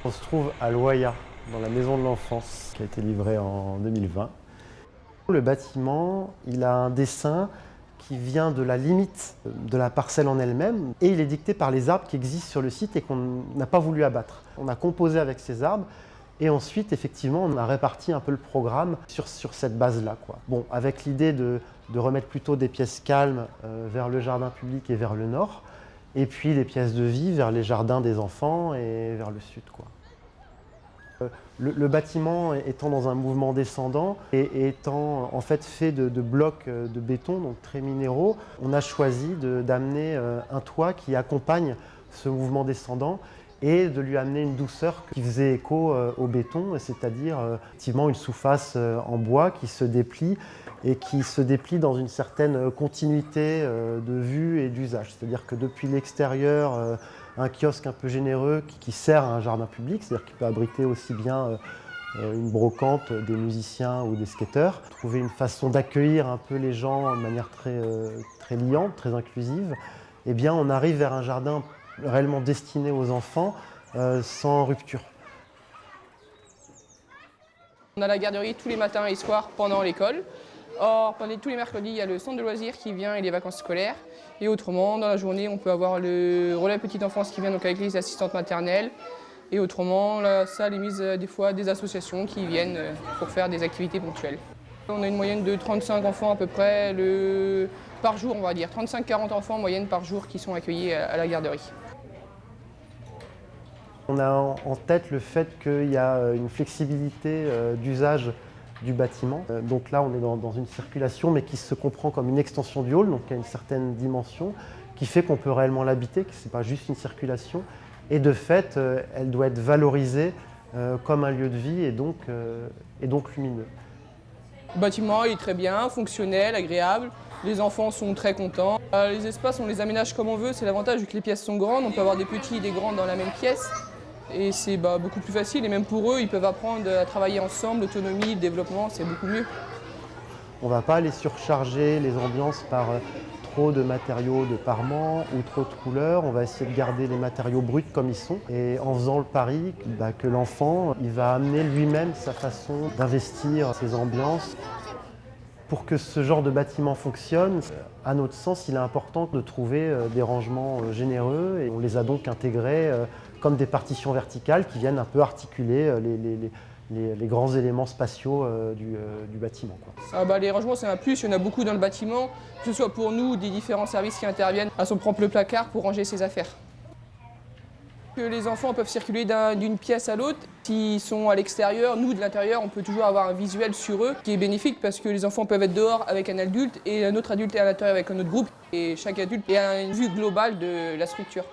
On se trouve à Loya, dans la maison de l'enfance, qui a été livrée en 2020. Le bâtiment, il a un dessin qui vient de la limite de la parcelle en elle-même et il est dicté par les arbres qui existent sur le site et qu'on n'a pas voulu abattre. On a composé avec ces arbres et ensuite, effectivement, on a réparti un peu le programme sur cette base-là, quoi. Bon, avec l'idée de remettre plutôt des pièces calmes vers le jardin public et vers le nord, et puis les pièces de vie vers les jardins des enfants et vers le sud, quoi. Le bâtiment étant dans un mouvement descendant et étant en fait fait de blocs de béton, donc très minéraux, on a choisi d'amener un toit qui accompagne ce mouvement descendant et de lui amener une douceur qui faisait écho au béton, c'est-à-dire effectivement une sous-face en bois qui se déplie et qui se déplie dans une certaine continuité de vue et d'usage. C'est-à-dire que depuis l'extérieur, un kiosque un peu généreux qui sert à un jardin public, c'est-à-dire qu'il peut abriter aussi bien une brocante, des musiciens ou des skateurs. Trouver une façon d'accueillir un peu les gens de manière très liante, très inclusive, eh bien on arrive vers un jardin réellement destiné aux enfants, sans rupture. On a la garderie tous les matins et soirs pendant l'école. Or, tous les mercredis, il y a le centre de loisirs qui vient et les vacances scolaires. Et autrement, dans la journée, on peut avoir le relais petite enfance qui vient donc avec les assistantes maternelles. Et autrement, la salle est mise des fois des associations qui viennent pour faire des activités ponctuelles. On a une moyenne de 35 enfants à peu près par jour, on va dire. 35-40 enfants en moyenne par jour qui sont accueillis à la garderie. On a en tête le fait qu'il y a une flexibilité d'usage du bâtiment. Donc là, on est dans une circulation, mais qui se comprend comme une extension du hall, donc qui a une certaine dimension, qui fait qu'on peut réellement l'habiter, que ce n'est pas juste une circulation. Et de fait, elle doit être valorisée comme un lieu de vie et donc lumineux. Le bâtiment il est très bien, fonctionnel, agréable. Les enfants sont très contents. Les espaces, on les aménage comme on veut. C'est l'avantage vu que les pièces sont grandes. On peut avoir des petits et des grands dans la même pièce. Et c'est beaucoup plus facile. Et même pour eux, ils peuvent apprendre à travailler ensemble, l'autonomie, le développement, c'est beaucoup mieux. On ne va pas aller surcharger les ambiances par trop de matériaux de parement ou trop de couleurs. On va essayer de garder les matériaux bruts comme ils sont. Et en faisant le pari que l'enfant il va amener lui-même sa façon d'investir ses ambiances. Pour que ce genre de bâtiment fonctionne, à notre sens, il est important de trouver des rangements généreux et on les a donc intégrés comme des partitions verticales qui viennent un peu articuler les grands éléments spatiaux du bâtiment, quoi. Les rangements, c'est un plus. Il y en a beaucoup dans le bâtiment, que ce soit pour nous, des différents services qui interviennent à son propre placard pour ranger ses affaires. Que les enfants peuvent circuler d'une pièce à l'autre. S'ils sont à l'extérieur, nous de l'intérieur, on peut toujours avoir un visuel sur eux qui est bénéfique parce que les enfants peuvent être dehors avec un adulte et un autre adulte est à l'intérieur avec un autre groupe. Et chaque adulte a une vue globale de la structure.